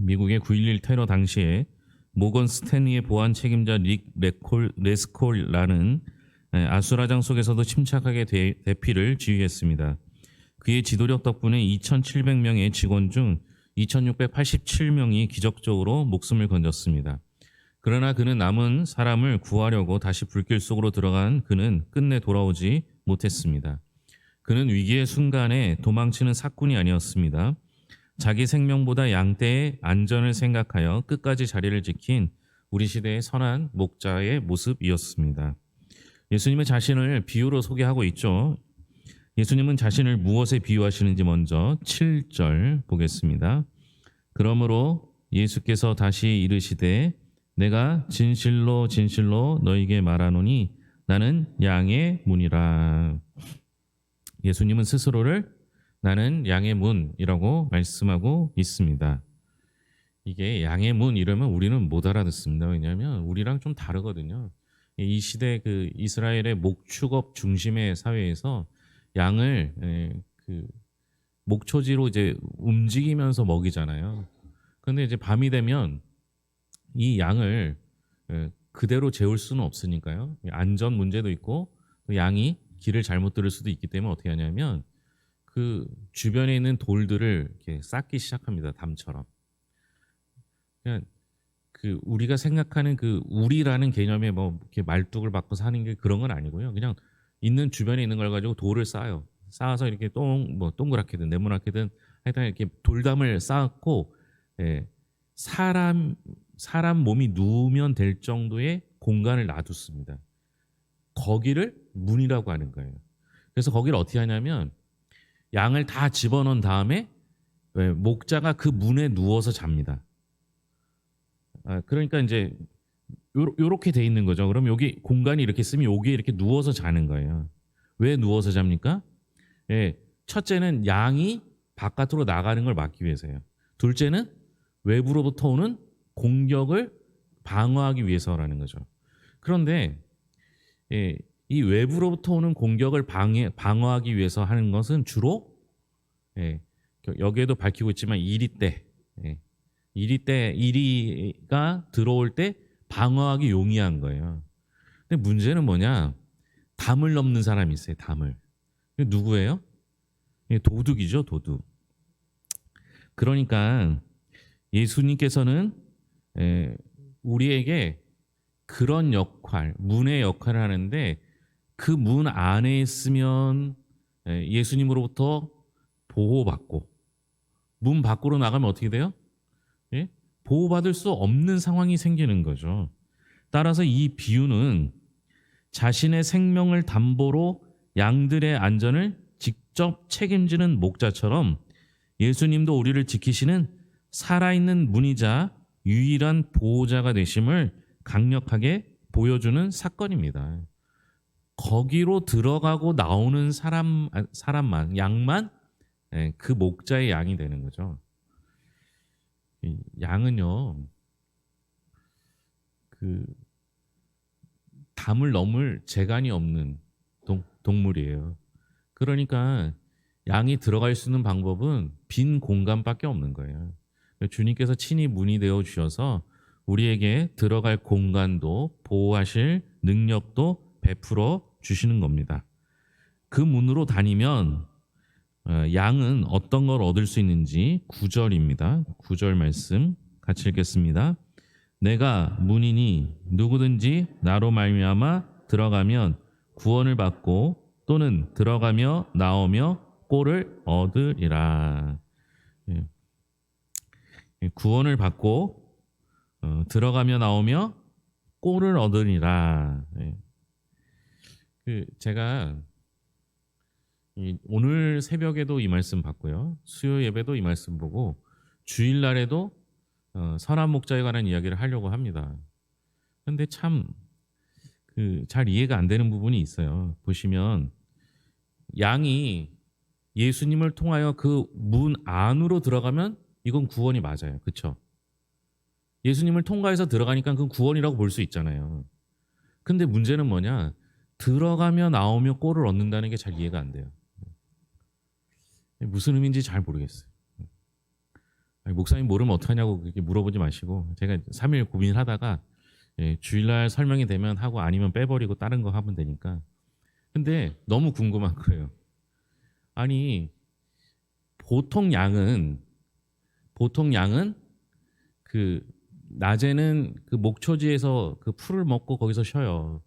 미국의 9.11 테러 당시에 모건 스탠리의 보안 책임자 릭 레스콜라는 아수라장 속에서도 침착하게 대피를 지휘했습니다. 그의 지도력 덕분에 2,700명의 직원 중 2,687명이 기적적으로 목숨을 건졌습니다. 그러나 그는 남은 사람을 구하려고 다시 불길 속으로 들어간 그는 끝내 돌아오지 못했습니다. 그는 위기의 순간에 도망치는 사꾼이 아니었습니다. 자기 생명보다 양떼의 안전을 생각하여 끝까지 자리를 지킨 우리 시대의 선한 목자의 모습이었습니다. 예수님의 자신을 비유로 소개하고 있죠. 예수님은 자신을 무엇에 비유하시는지 먼저 7절 보겠습니다. 그러므로 예수께서 다시 이르시되 내가 진실로 진실로 너희에게 말하노니 나는 양의 문이라. 예수님은 스스로를 나는 양의 문이라고 말씀하고 있습니다. 이게 양의 문 이러면 우리는 못 알아듣습니다. 왜냐하면 우리랑 좀 다르거든요. 이 시대 그 이스라엘의 목축업 중심의 사회에서 양을 그 목초지로 이제 움직이면서 먹이잖아요. 그런데 이제 밤이 되면 이 양을 그대로 재울 수는 없으니까요. 안전 문제도 있고 양이 길을 잘못 들을 수도 있기 때문에 어떻게 하냐면 그 주변에 있는 돌들을 이렇게 쌓기 시작합니다. 담처럼. 그냥 그 우리가 생각하는 그 우리라는 개념에 뭐 이렇게 말뚝을 박고 사는 게 그런 건 아니고요. 그냥 있는 주변에 있는 걸 가지고 돌을 쌓아요. 쌓아서 이렇게 동그랗게든 네모나게든 하여튼 이렇게 돌담을 쌓았고 사람 몸이 누우면 될 정도의 공간을 놔뒀습니다. 거기를 문이라고 하는 거예요. 그래서 거기를 어떻게 하냐면 양을 다 집어넣은 다음에 목자가 그 문에 누워서 잡니다. 그러니까 이제 요렇게 돼 있는 거죠. 그럼 여기 공간이 이렇게 쓰면 여기에 이렇게 누워서 자는 거예요. 왜 누워서 잡니까? 첫째는 양이 바깥으로 나가는 걸 막기 위해서예요. 둘째는 외부로부터 오는 공격을 방어하기 위해서라는 거죠. 그런데 이 외부로부터 오는 공격을 방어하기 위해서 하는 것은 주로 여기에도 밝히고 있지만 이리가 들어올 때 방어하기 용이한 거예요. 근데 문제는 뭐냐? 담을 넘는 사람이 있어요. 담을. 누구예요? 도둑이죠, 도둑. 그러니까 예수님께서는 우리에게 그런 역할, 문의 역할을 하는데 그 문 안에 있으면 예수님으로부터 보호받고 문 밖으로 나가면 어떻게 돼요? 보호받을 수 없는 상황이 생기는 거죠. 따라서 이 비유는 자신의 생명을 담보로 양들의 안전을 직접 책임지는 목자처럼 예수님도 우리를 지키시는 살아있는 문이자 유일한 보호자가 되심을 강력하게 보여주는 사건입니다. 거기로 들어가고 나오는 사람만, 양만 그 목자의 양이 되는 거죠. 양은요, 그 담을 넘을 재간이 없는 동물이에요. 그러니까 양이 들어갈 수 있는 방법은 빈 공간밖에 없는 거예요. 주님께서 친히 문이 되어 주셔서 우리에게 들어갈 공간도 보호하실 능력도 베풀어 주시는 겁니다. 그 문으로 다니면 양은 어떤 걸 얻을 수 있는지 9절입니다. 9절 말씀 같이 읽겠습니다. 내가 문이니 누구든지 나로 말미암아 들어가면 구원을 받고 또는 들어가며 나오며 꼴을 얻으리라. 구원을 받고 들어가며 나오며 꼴을 얻으리라. 제가 오늘 새벽에도 이 말씀 봤고요. 수요 예배도 이 말씀 보고 주일날에도 선한 목자에 관한 이야기를 하려고 합니다. 그런데 참 잘 이해가 안 되는 부분이 있어요. 보시면 양이 예수님을 통하여 그 문 안으로 들어가면 이건 구원이 맞아요. 그렇죠? 예수님을 통과해서 들어가니까 그건 구원이라고 볼 수 있잖아요. 근데 문제는 뭐냐? 들어가며 나오며 꼴을 얻는다는 게 잘 이해가 안 돼요. 무슨 의미인지 잘 모르겠어요. 아니, 목사님 모르면 어떡하냐고 그렇게 물어보지 마시고 제가 3일 고민하다가 주일날 설명이 되면 하고 아니면 빼버리고 다른 거 하면 되니까. 근데 너무 궁금한 거예요. 아니 보통 양은 그 낮에는 그 목초지에서 그 풀을 먹고 거기서 쉬어요.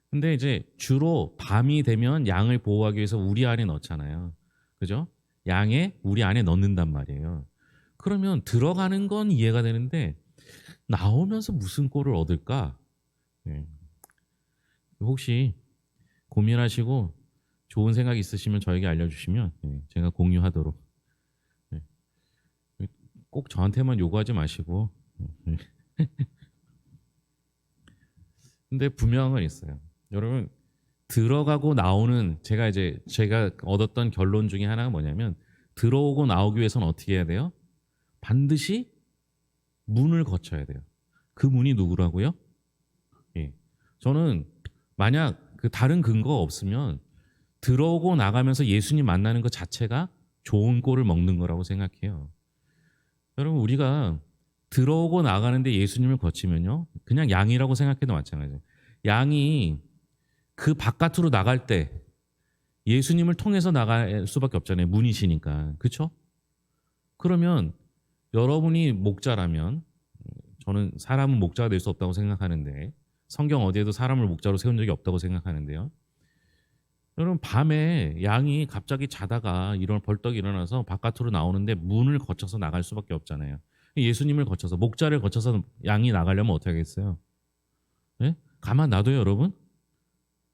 근데 이제 주로 밤이 되면 양을 보호하기 위해서 우리 안에 넣잖아요. 그죠? 양에 우리 안에 넣는단 말이에요. 그러면 들어가는 건 이해가 되는데 나오면서 무슨 꼴을 얻을까? 예. 혹시 고민하시고 좋은 생각 있으시면 저에게 알려주시면 제가 공유하도록. 예. 꼭 저한테만 요구하지 마시고. 예. 근데 분명한 있어요. 여러분 들어가고 나오는 제가 얻었던 결론 중에 하나가 뭐냐면 들어오고 나오기 위해서는 어떻게 해야 돼요? 반드시 문을 거쳐야 돼요. 그 문이 누구라고요? 예. 저는 만약 그 다른 근거가 없으면 들어오고 나가면서 예수님 만나는 것 자체가 좋은 꼴을 먹는 거라고 생각해요. 여러분 우리가 들어오고 나가는데 예수님을 거치면요. 그냥 양이라고 생각해도 마찬가지예요. 양이 그 바깥으로 나갈 때 예수님을 통해서 나갈 수밖에 없잖아요. 문이시니까. 그렇죠? 그러면 여러분이 목자라면 저는 사람은 목자가 될 수 없다고 생각하는데 성경 어디에도 사람을 목자로 세운 적이 없다고 생각하는데요. 여러분 밤에 양이 갑자기 자다가 벌떡 일어나서 바깥으로 나오는데 문을 거쳐서 나갈 수밖에 없잖아요. 예수님을 거쳐서 목자를 거쳐서 양이 나가려면 어떻게 하겠어요? 예? 가만 놔둬요 여러분?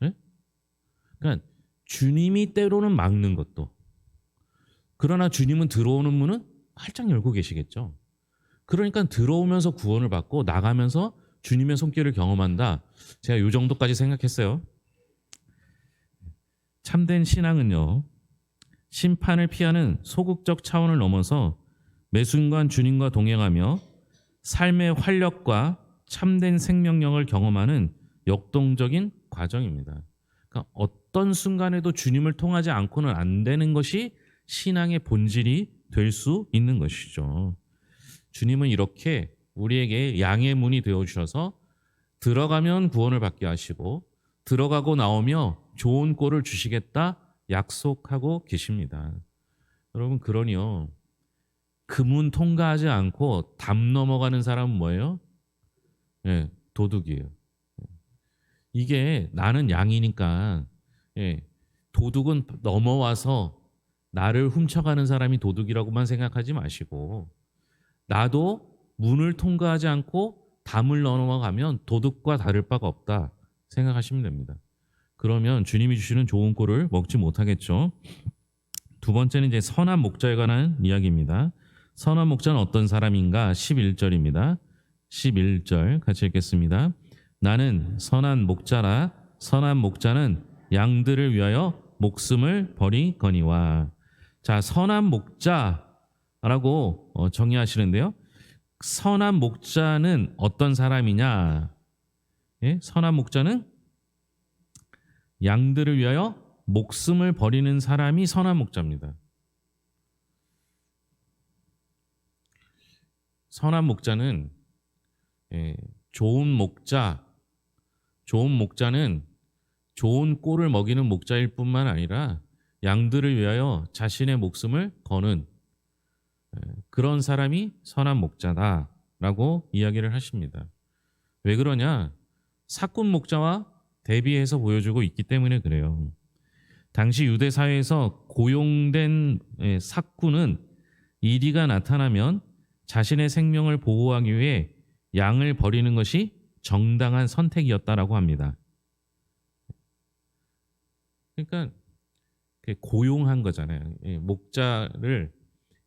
예? 그러니까 주님이 때로는 막는 것도 그러나 주님은 들어오는 문은 활짝 열고 계시겠죠. 그러니까 들어오면서 구원을 받고 나가면서 주님의 손길을 경험한다. 제가 이 정도까지 생각했어요. 참된 신앙은요. 심판을 피하는 소극적 차원을 넘어서 매 순간 주님과 동행하며 삶의 활력과 참된 생명력을 경험하는 역동적인 과정입니다. 그러니까 어떤 순간에도 주님을 통하지 않고는 안 되는 것이 신앙의 본질이 될 수 있는 것이죠. 주님은 이렇게 우리에게 양의 문이 되어 주셔서 들어가면 구원을 받게 하시고 들어가고 나오며 좋은 꼴을 주시겠다 약속하고 계십니다. 여러분 그러니요. 그 문 통과하지 않고 담 넘어가는 사람은 뭐예요? 예, 도둑이에요. 이게 나는 양이니까 도둑은 넘어와서 나를 훔쳐가는 사람이 도둑이라고만 생각하지 마시고 나도 문을 통과하지 않고 담을 넘어가면 도둑과 다를 바가 없다 생각하시면 됩니다. 그러면 주님이 주시는 좋은 꼴을 먹지 못하겠죠. 두 번째는 이제 선한 목자에 관한 이야기입니다. 선한 목자는 어떤 사람인가? 11절입니다. 11절 같이 읽겠습니다. 나는 선한 목자라 선한 목자는 양들을 위하여 목숨을 버리거니와. 자, 선한 목자라고 정의하시는데요. 선한 목자는 어떤 사람이냐? 예? 선한 목자는 양들을 위하여 목숨을 버리는 사람이 선한 목자입니다. 선한 목자는 좋은 목자는 좋은 꼴을 먹이는 목자일 뿐만 아니라 양들을 위하여 자신의 목숨을 거는 그런 사람이 선한 목자다라고 이야기를 하십니다. 왜 그러냐? 사꾼 목자와 대비해서 보여주고 있기 때문에 그래요. 당시 유대 사회에서 고용된 사꾼은 이리가 나타나면 자신의 생명을 보호하기 위해 양을 버리는 것이 정당한 선택이었다라고 합니다. 그러니까 고용한 거잖아요. 목자를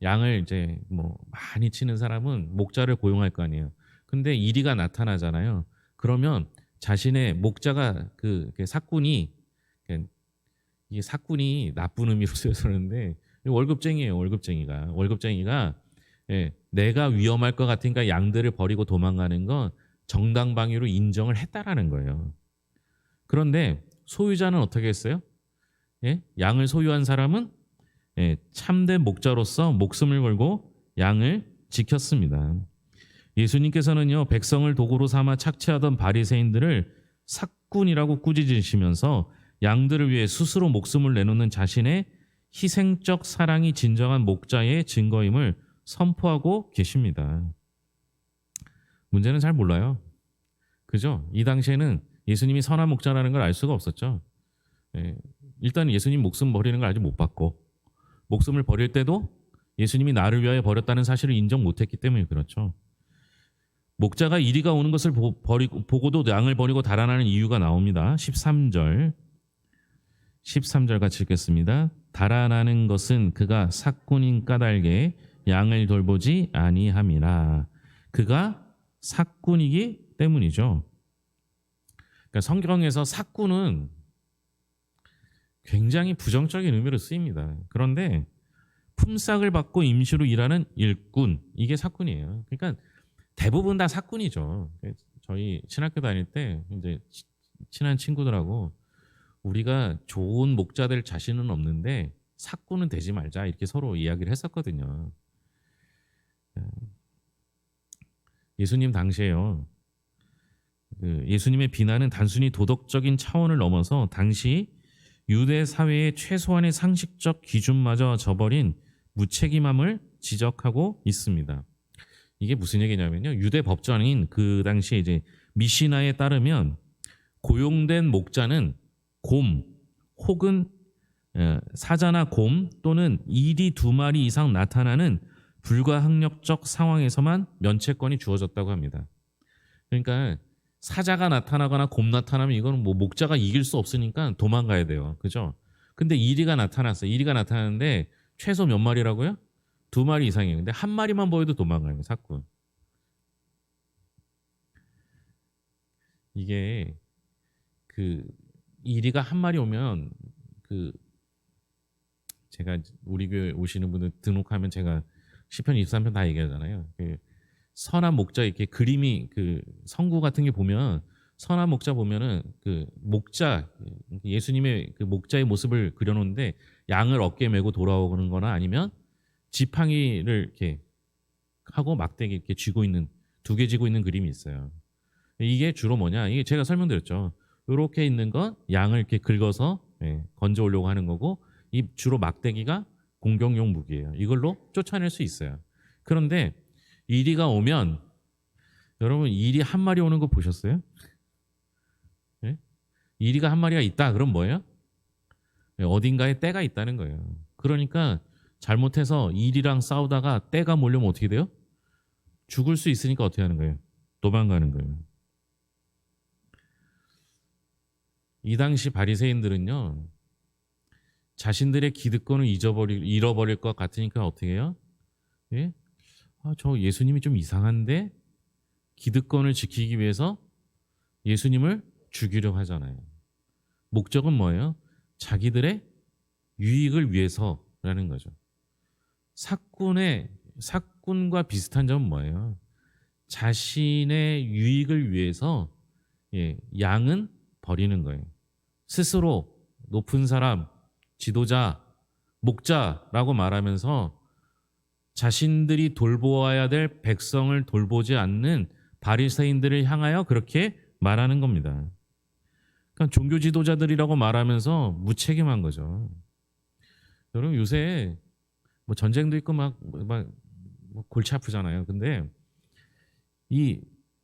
양을 이제 뭐 많이 치는 사람은 목자를 고용할 거 아니에요. 근데 이리가 나타나잖아요. 그러면 자신의 목자가 사꾼이 이게 사꾼이 나쁜 의미로 쓰여서는데 월급쟁이에요. 월급쟁이가 내가 위험할 것 같으니까 양들을 버리고 도망가는 건 정당방위로 인정을 했다라는 거예요. 그런데 소유자는 어떻게 했어요? 양을 소유한 사람은 참된 목자로서 목숨을 걸고 양을 지켰습니다. 예수님께서는요, 백성을 도구로 삼아 착취하던 바리새인들을 삭군이라고 꾸짖으시면서 양들을 위해 스스로 목숨을 내놓는 자신의 희생적 사랑이 진정한 목자의 증거임을 선포하고 계십니다. 문제는 잘 몰라요. 그죠? 이 당시에는 예수님이 선한 목자라는 걸 알 수가 없었죠. 일단 예수님 목숨 버리는 걸 아직 못 봤고, 목숨을 버릴 때도 예수님이 나를 위하여 버렸다는 사실을 인정 못했기 때문에 그렇죠. 목자가 이리가 오는 것을 보고도 양을 버리고 달아나는 이유가 나옵니다. 13절 같이 읽겠습니다. 달아나는 것은 그가 삭군인 까닭에 양을 돌보지 아니함이라. 그가 삭군이기 때문이죠. 그러니까 성경에서 삭군은 굉장히 부정적인 의미로 쓰입니다. 그런데 품삯을 받고 임시로 일하는 일꾼, 이게 삭군이에요. 그러니까 대부분 다 삭군이죠. 저희 신학교 다닐 때 이제 친한 친구들하고 우리가 좋은 목자 될 자신은 없는데 삭군은 되지 말자 이렇게 서로 이야기를 했었거든요. 예수님 당시에요. 예수님의 비난은 단순히 도덕적인 차원을 넘어서 당시 유대 사회의 최소한의 상식적 기준마저 저버린 무책임함을 지적하고 있습니다. 이게 무슨 얘기냐면요. 유대 법전인 그 당시에 이제 미시나에 따르면 고용된 목자는 곰 혹은 사자나 곰 또는 일이 2마리 이상 나타나는 불가항력적 상황에서만 면책권이 주어졌다고 합니다. 그러니까 사자가 나타나거나 곰 나타나면 이거는 뭐 목자가 이길 수 없으니까 도망가야 돼요. 그죠? 근데 이리가 나타났어요. 이리가 나타나는데 최소 몇 마리라고요? 2마리 이상이에요. 근데 한 마리만 보여도 도망가요. 삭군. 이게 그 이리가 한 마리 오면 그 제가 우리 교회 오시는 분들 등록하면 제가 시편 23편 다 얘기하잖아요. 그 선한 목자 이렇게 그림이 그 성구 같은 게 보면 선한 목자 보면은 그 목자 예수님의 그 목자의 모습을 그려놓는데 양을 어깨에 메고 돌아오는 거나 아니면 지팡이를 이렇게 하고 막대기 이렇게 쥐고 있는 2개 쥐고 있는 그림이 있어요. 이게 주로 뭐냐? 이게 제가 설명드렸죠. 이렇게 있는 건 양을 이렇게 긁어서 건져 오려고 하는 거고 이 주로 막대기가 공격용 무기예요. 이걸로 쫓아낼 수 있어요. 그런데 이리가 오면 여러분 이리 한 마리 오는 거 보셨어요? 네? 이리가 한 마리가 있다. 그럼 뭐예요? 어딘가에 떼가 있다는 거예요. 그러니까 잘못해서 이리랑 싸우다가 떼가 몰려면 어떻게 돼요? 죽을 수 있으니까 어떻게 하는 거예요? 도망가는 거예요. 이 당시 바리새인들은요. 자신들의 기득권을 잃어버릴 것 같으니까 어떻게 해요? 예? 저 예수님이 좀 이상한데 기득권을 지키기 위해서 예수님을 죽이려 하잖아요. 목적은 뭐예요? 자기들의 유익을 위해서라는 거죠. 삭군과 비슷한 점은 뭐예요? 자신의 유익을 위해서 양은 버리는 거예요. 스스로 높은 사람, 지도자, 목자라고 말하면서 자신들이 돌보아야 될 백성을 돌보지 않는 바리새인들을 향하여 그렇게 말하는 겁니다. 그러니까 종교 지도자들이라고 말하면서 무책임한 거죠. 여러분 요새 뭐 전쟁도 있고 막 골치 아프잖아요. 근데 이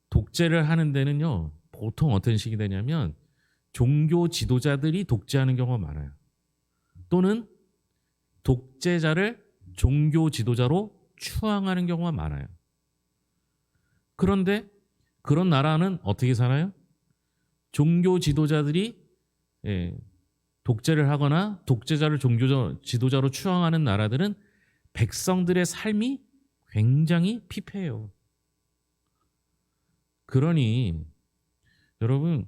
독재를 하는 데는요 보통 어떤 식이 되냐면 종교 지도자들이 독재하는 경우가 많아요. 또는 독재자를 종교 지도자로 추앙하는 경우가 많아요. 그런데 그런 나라는 어떻게 살아요? 종교 지도자들이 독재를 하거나 독재자를 종교 지도자로 추앙하는 나라들은 백성들의 삶이 굉장히 피폐해요. 그러니 여러분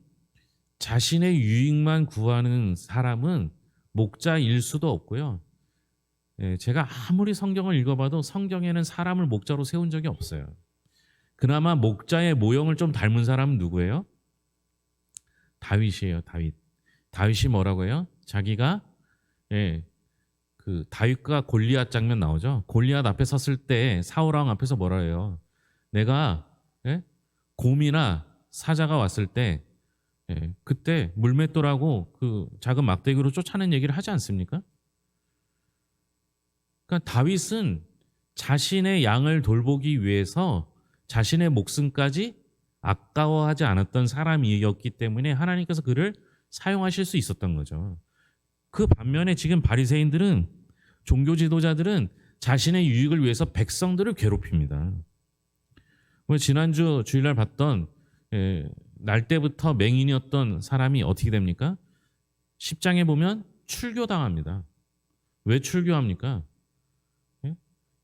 자신의 유익만 구하는 사람은 목자일 수도 없고요. 제가 아무리 성경을 읽어봐도 성경에는 사람을 목자로 세운 적이 없어요. 그나마 목자의 모형을 좀 닮은 사람은 누구예요? 다윗이에요. 다윗이 뭐라고 해요? 자기가 그 다윗과 골리앗 장면 나오죠. 골리앗 앞에 섰을 때 사울 왕 앞에서 뭐라 해요? 내가 예? 곰이나 사자가 왔을 때 그때 물맷돌하고 그 작은 막대기로 쫓아낸 얘기를 하지 않습니까? 그러니까 다윗은 자신의 양을 돌보기 위해서 자신의 목숨까지 아까워하지 않았던 사람이었기 때문에 하나님께서 그를 사용하실 수 있었던 거죠. 그 반면에 지금 바리새인들은, 종교 지도자들은 자신의 유익을 위해서 백성들을 괴롭힙니다. 지난주 주일날 봤던 날 때부터 맹인이었던 사람이 어떻게 됩니까? 10장에 보면 출교당합니다. 왜 출교합니까?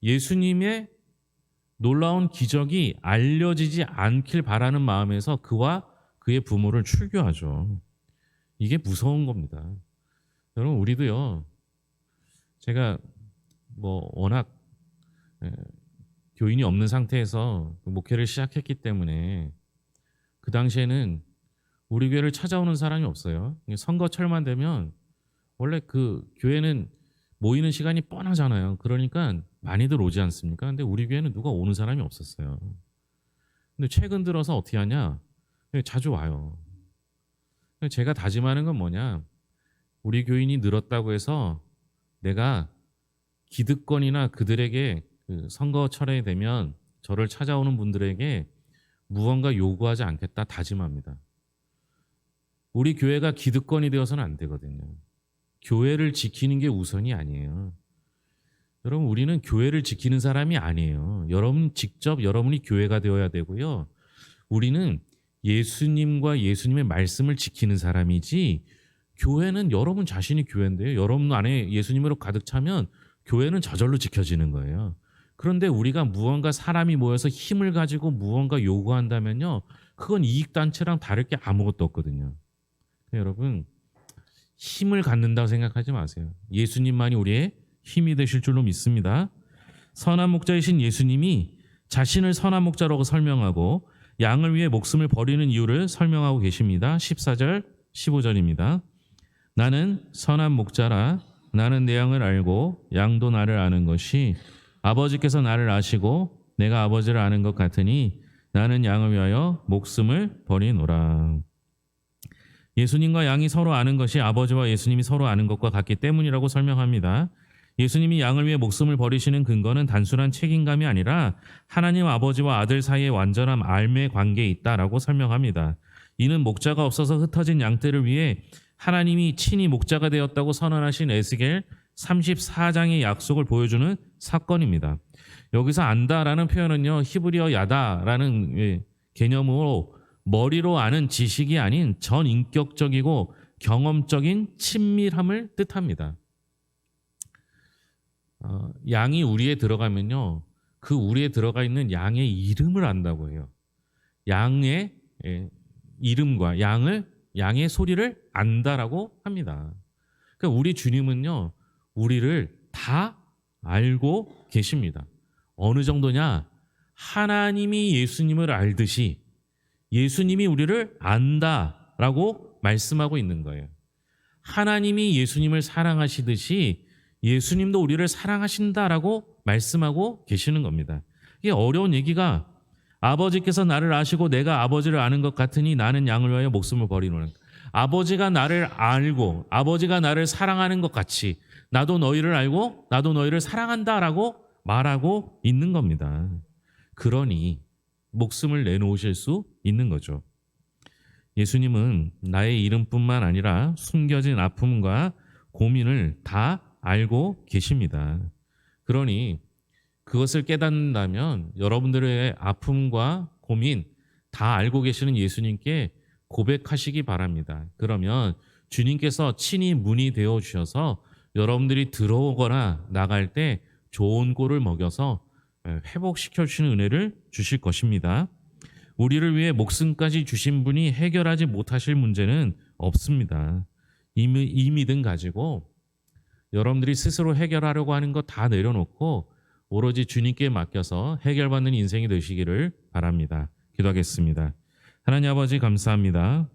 예수님의 놀라운 기적이 알려지지 않길 바라는 마음에서 그와 그의 부모를 출교하죠. 이게 무서운 겁니다. 여러분, 우리도요, 제가 뭐 워낙 교인이 없는 상태에서 목회를 시작했기 때문에 그 당시에는 우리 교회를 찾아오는 사람이 없어요. 선거철만 되면 원래 그 교회는 모이는 시간이 뻔하잖아요. 그러니까 많이들 오지 않습니까? 근데 우리 교회는 누가 오는 사람이 없었어요. 근데 최근 들어서 어떻게 하냐? 자주 와요. 제가 다짐하는 건 뭐냐? 우리 교인이 늘었다고 해서 내가 기득권이나 그들에게 그 선거철에 되면 저를 찾아오는 분들에게 무언가 요구하지 않겠다 다짐합니다. 우리 교회가 기득권이 되어서는 안 되거든요. 교회를 지키는 게 우선이 아니에요. 여러분, 우리는 교회를 지키는 사람이 아니에요. 여러분 직접 여러분이 교회가 되어야 되고요. 우리는 예수님과 예수님의 말씀을 지키는 사람이지, 교회는 여러분 자신이 교회인데요. 여러분 안에 예수님으로 가득 차면 교회는 저절로 지켜지는 거예요. 그런데 우리가 무언가 사람이 모여서 힘을 가지고 무언가 요구한다면요, 그건 이익단체랑 다를 게 아무것도 없거든요. 여러분, 힘을 갖는다고 생각하지 마세요. 예수님만이 우리의 힘이 되실 줄로 믿습니다. 선한 목자이신 예수님이 자신을 선한 목자라고 설명하고 양을 위해 목숨을 버리는 이유를 설명하고 계십니다. 14절, 15절입니다. 나는 선한 목자라. 나는 내 양을 알고 양도 나를 아는 것이 아버지께서 나를 아시고 내가 아버지를 아는 것 같으니 나는 양을 위하여 목숨을 버리노라. 예수님과 양이 서로 아는 것이 아버지와 예수님이 서로 아는 것과 같기 때문이라고 설명합니다. 예수님이 양을 위해 목숨을 버리시는 근거는 단순한 책임감이 아니라 하나님 아버지와 아들 사이의 완전한 알매 관계에 있다라고 설명합니다. 이는 목자가 없어서 흩어진 양떼를 위해 하나님이 친히 목자가 되었다고 선언하신 에스겔 34장의 약속을 보여주는 사건입니다. 여기서 안다라는 표현은요, 히브리어 야다라는 개념으로 머리로 아는 지식이 아닌 전인격적이고 경험적인 친밀함을 뜻합니다. 양이 우리에 들어가면요, 그 우리에 들어가 있는 양의 이름을 안다고 해요. 양의 이름과 양의 소리를 안다라고 합니다. 그러니까 우리 주님은요, 우리를 다 알고 계십니다. 어느 정도냐? 하나님이 예수님을 알듯이 예수님이 우리를 안다라고 말씀하고 있는 거예요. 하나님이 예수님을 사랑하시듯이 예수님도 우리를 사랑하신다라고 말씀하고 계시는 겁니다. 이게 어려운 얘기가, 아버지께서 나를 아시고 내가 아버지를 아는 것 같으니 나는 양을 위하여 목숨을 버리노라. 아버지가 나를 알고 아버지가 나를 사랑하는 것 같이 나도 너희를 알고 나도 너희를 사랑한다라고 말하고 있는 겁니다. 그러니 목숨을 내놓으실 수 있는 거죠. 예수님은 나의 이름뿐만 아니라 숨겨진 아픔과 고민을 다 알고 계십니다. 그러니 그것을 깨닫는다면 여러분들의 아픔과 고민 다 알고 계시는 예수님께 고백하시기 바랍니다. 그러면 주님께서 친히 문이 되어 주셔서 여러분들이 들어오거나 나갈 때 좋은 꼴을 먹여서 회복시켜 주시는 은혜를 주실 것입니다. 우리를 위해 목숨까지 주신 분이 해결하지 못하실 문제는 없습니다. 이 믿음 가지고 여러분들이 스스로 해결하려고 하는 거 다 내려놓고 오로지 주님께 맡겨서 해결받는 인생이 되시기를 바랍니다. 기도하겠습니다. 하나님 아버지, 감사합니다.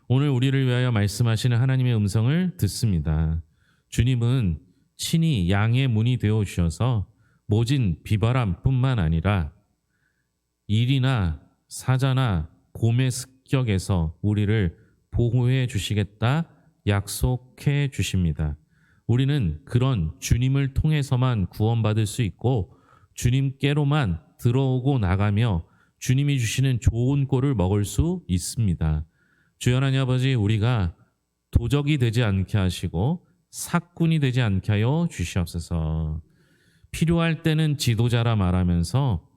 오늘 우리를 위하여 말씀하시는 하나님의 음성을 듣습니다. 주님은 친히 양의 문이 되어 주셔서 모진 비바람뿐만 아니라 일이나 사자나 곰의 습격에서 우리를 보호해 주시겠다 약속해 주십니다. 우리는 그런 주님을 통해서만 구원받을 수 있고 주님께로만 들어오고 나가며 주님이 주시는 좋은 꼴을 먹을 수 있습니다. 주여 하나님 아버지, 우리가 도적이 되지 않게 하시고 사꾼이 되지 않게 하여 주시옵소서. 필요할 때는 지도자라 말하면서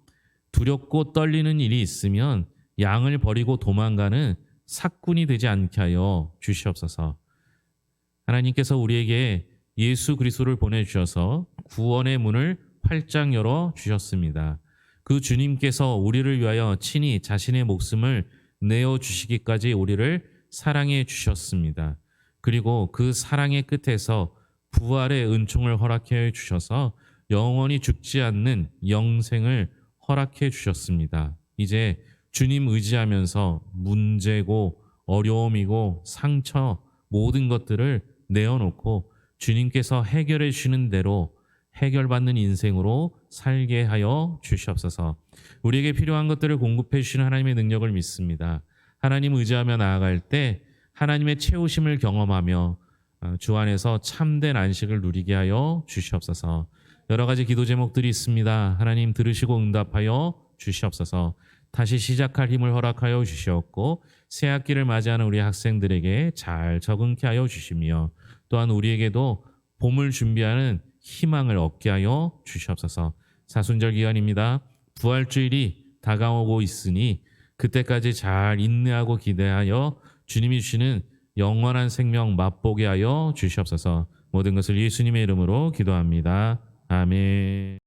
두렵고 떨리는 일이 있으면 양을 버리고 도망가는 사꾼이 되지 않게 하여 주시옵소서. 하나님께서 우리에게 예수 그리스도를 보내주셔서 구원의 문을 활짝 열어 주셨습니다. 그 주님께서 우리를 위하여 친히 자신의 목숨을 내어 주시기까지 우리를 사랑해 주셨습니다. 그리고 그 사랑의 끝에서 부활의 은총을 허락해 주셔서 영원히 죽지 않는 영생을 허락해 주셨습니다. 이제 주님 의지하면서 문제고 어려움이고 상처 모든 것들을 내어놓고 주님께서 해결해 주시는 대로 해결받는 인생으로 살게 하여 주시옵소서. 우리에게 필요한 것들을 공급해 주시는 하나님의 능력을 믿습니다. 하나님 의지하며 나아갈 때 하나님의 채우심을 경험하며 주 안에서 참된 안식을 누리게 하여 주시옵소서. 여러 가지 기도 제목들이 있습니다. 하나님 들으시고 응답하여 주시옵소서. 다시 시작할 힘을 허락하여 주시옵고 새 학기를 맞이하는 우리 학생들에게 잘 적응케 하여 주시며 또한 우리에게도 봄을 준비하는 희망을 얻게 하여 주시옵소서. 사순절 기간입니다. 부활주일이 다가오고 있으니 그때까지 잘 인내하고 기대하여 주님이 주시는 영원한 생명 맛보게 하여 주시옵소서. 모든 것을 예수님의 이름으로 기도합니다. 아멘.